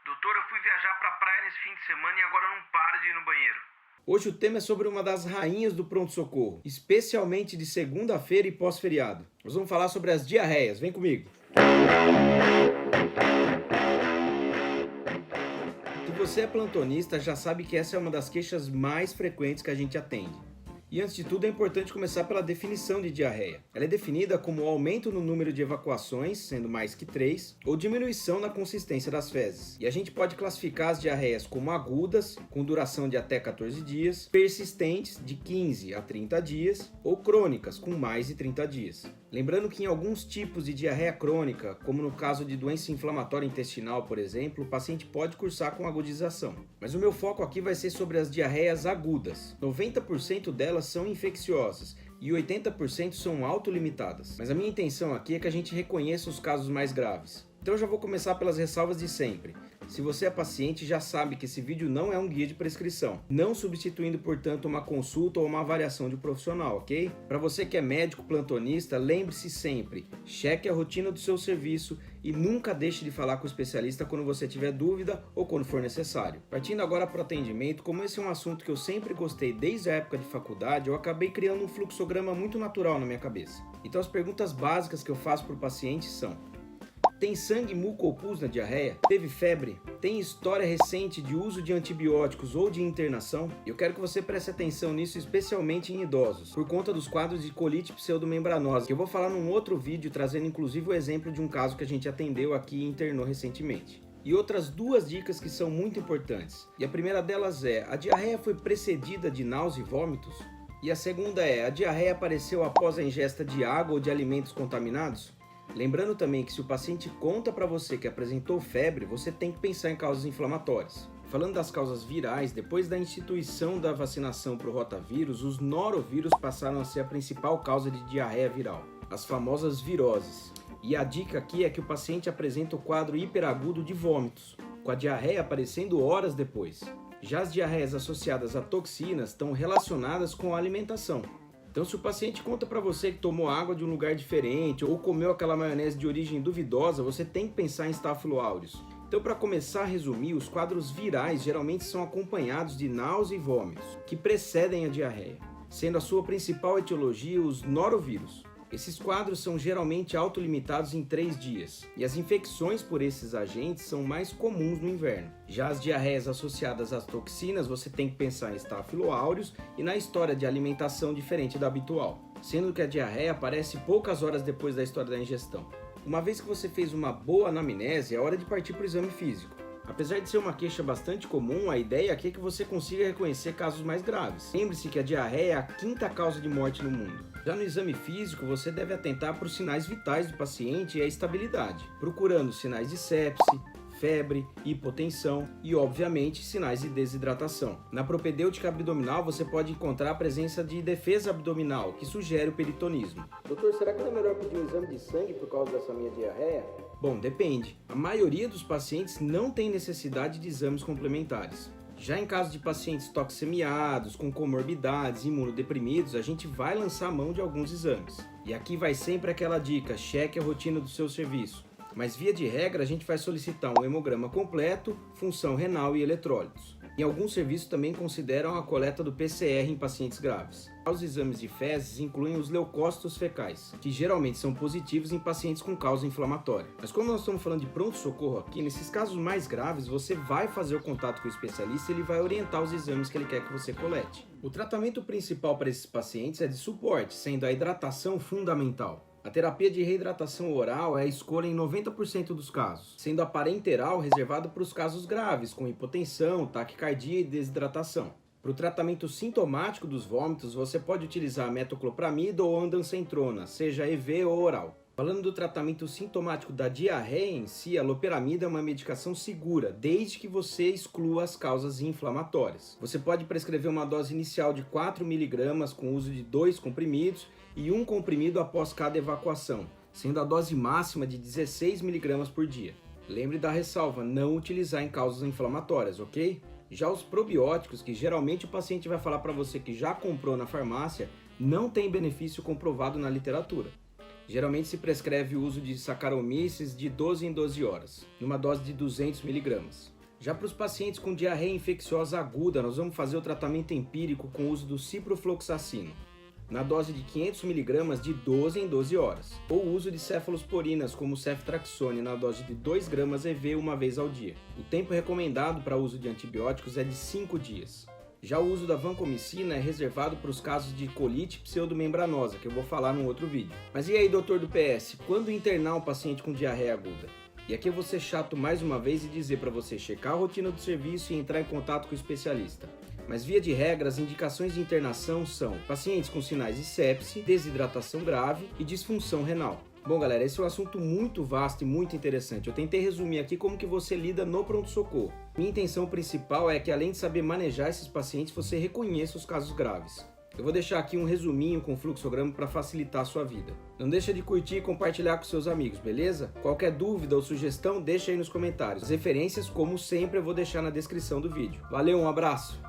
Doutor, eu fui viajar pra praia nesse fim de semana e agora eu não paro de ir no banheiro. Hoje o tema é sobre uma das rainhas do pronto-socorro, especialmente de segunda-feira e pós-feriado. Nós vamos falar sobre as diarreias, vem comigo. Se você é plantonista, já sabe que essa é uma das queixas mais frequentes que a gente atende. E antes de tudo é importante começar pela definição de diarreia. Ela é definida como o aumento no número de evacuações, sendo mais que 3, ou diminuição na consistência das fezes. E a gente pode classificar as diarreias como agudas, com duração de até 14 dias, persistentes, de 15 a 30 dias, ou crônicas, com mais de 30 dias. Lembrando que em alguns tipos de diarreia crônica, como no caso de doença inflamatória intestinal, por exemplo, o paciente pode cursar com agudização. Mas o meu foco aqui vai ser sobre as diarreias agudas. 90% delas são infecciosas e 80% são autolimitadas. Mas a minha intenção aqui é que a gente reconheça os casos mais graves. Então eu já vou começar pelas ressalvas de sempre. Se você é paciente, já sabe que esse vídeo não é um guia de prescrição, não substituindo, portanto, uma consulta ou uma avaliação de um profissional, ok? Para você que é médico plantonista, lembre-se sempre, cheque a rotina do seu serviço e nunca deixe de falar com o especialista quando você tiver dúvida ou quando for necessário. Partindo agora para o atendimento, como esse é um assunto que eu sempre gostei desde a época de faculdade, eu acabei criando um fluxograma muito natural na minha cabeça. Então as perguntas básicas que eu faço para o paciente são: tem sangue, muco ou pus na diarreia? Teve febre? Tem história recente de uso de antibióticos ou de internação? Eu quero que você preste atenção nisso, especialmente em idosos, por conta dos quadros de colite pseudomembranosa, que eu vou falar num outro vídeo, trazendo inclusive o exemplo de um caso que a gente atendeu aqui e internou recentemente. E outras duas dicas que são muito importantes. E a primeira delas é: a diarreia foi precedida de náusea e vômitos? E a segunda é: a diarreia apareceu após a ingesta de água ou de alimentos contaminados? Lembrando também que se o paciente conta para você que apresentou febre, você tem que pensar em causas inflamatórias. Falando das causas virais, depois da instituição da vacinação para o rotavírus, os norovírus passaram a ser a principal causa de diarreia viral, as famosas viroses. E a dica aqui é que o paciente apresenta o quadro hiperagudo de vômitos, com a diarreia aparecendo horas depois. Já as diarreias associadas a toxinas estão relacionadas com a alimentação. Então, se o paciente conta para você que tomou água de um lugar diferente ou comeu aquela maionese de origem duvidosa, você tem que pensar em Staphylo aureus. Então, para começar a resumir, os quadros virais geralmente são acompanhados de náusea e vômitos, que precedem a diarreia, sendo a sua principal etiologia os norovírus. Esses quadros são geralmente autolimitados em 3 dias, e as infecções por esses agentes são mais comuns no inverno. Já as diarreias associadas às toxinas, você tem que pensar em Staphylo aureus e na história de alimentação diferente da habitual, sendo que a diarreia aparece poucas horas depois da história da ingestão. Uma vez que você fez uma boa anamnese, é hora de partir para o exame físico. Apesar de ser uma queixa bastante comum, a ideia aqui é que você consiga reconhecer casos mais graves. Lembre-se que a diarreia é a 5ª causa de morte no mundo. Já no exame físico, você deve atentar para os sinais vitais do paciente e a estabilidade, procurando sinais de sepse, febre, hipotensão e, obviamente, sinais de desidratação. Na propedêutica abdominal, você pode encontrar a presença de defesa abdominal, que sugere o peritonismo. Doutor, será que não é melhor pedir um exame de sangue por causa dessa minha diarreia? Bom, depende. A maioria dos pacientes não tem necessidade de exames complementares. Já em caso de pacientes toxemiados, com comorbidades, imunodeprimidos, a gente vai lançar mão de alguns exames. E aqui vai sempre aquela dica: cheque a rotina do seu serviço. Mas via de regra a gente vai solicitar um hemograma completo, função renal e eletrólitos. Em alguns serviços também consideram a coleta do PCR em pacientes graves. Os exames de fezes incluem os leucócitos fecais, que geralmente são positivos em pacientes com causa inflamatória. Mas como nós estamos falando de pronto-socorro aqui, nesses casos mais graves você vai fazer o contato com o especialista e ele vai orientar os exames que ele quer que você colete. O tratamento principal para esses pacientes é de suporte, sendo a hidratação fundamental. A terapia de reidratação oral é a escolha em 90% dos casos, sendo a parenteral reservada para os casos graves, com hipotensão, taquicardia e desidratação. Para o tratamento sintomático dos vômitos, você pode utilizar metoclopramida ou ondansetrona, seja EV ou oral. Falando do tratamento sintomático da diarreia em si, a loperamida é uma medicação segura, desde que você exclua as causas inflamatórias. Você pode prescrever uma dose inicial de 4 mg com uso de 2 comprimidos e 1 comprimido após cada evacuação, sendo a dose máxima de 16 mg por dia. Lembre da ressalva: não utilizar em causas inflamatórias, ok? Já os probióticos, que geralmente o paciente vai falar para você que já comprou na farmácia, não tem benefício comprovado na literatura. Geralmente se prescreve o uso de Saccharomyces de 12 em 12 horas, numa dose de 200 mg. Já para os pacientes com diarreia infecciosa aguda, nós vamos fazer o tratamento empírico com o uso do ciprofloxacino, na dose de 500 mg de 12 em 12 horas, ou o uso de cefalosporinas como o ceftraxone na dose de 2 gramas EV uma vez ao dia. O tempo recomendado para o uso de antibióticos é de 5 dias. Já o uso da vancomicina é reservado para os casos de colite pseudomembranosa, que eu vou falar num outro vídeo. Mas e aí, doutor do PS, quando internar um paciente com diarreia aguda? E aqui eu vou ser chato mais uma vez e dizer para você checar a rotina do serviço e entrar em contato com o especialista. Mas via de regra, as indicações de internação são pacientes com sinais de sepse, desidratação grave e disfunção renal. Bom galera, esse é um assunto muito vasto e muito interessante. Eu tentei resumir aqui como que você lida no pronto-socorro. Minha intenção principal é que além de saber manejar esses pacientes, você reconheça os casos graves. Eu vou deixar aqui um resuminho com fluxograma para facilitar a sua vida. Não deixa de curtir e compartilhar com seus amigos, beleza? Qualquer dúvida ou sugestão, deixa aí nos comentários. As referências, como sempre, eu vou deixar na descrição do vídeo. Valeu, um abraço!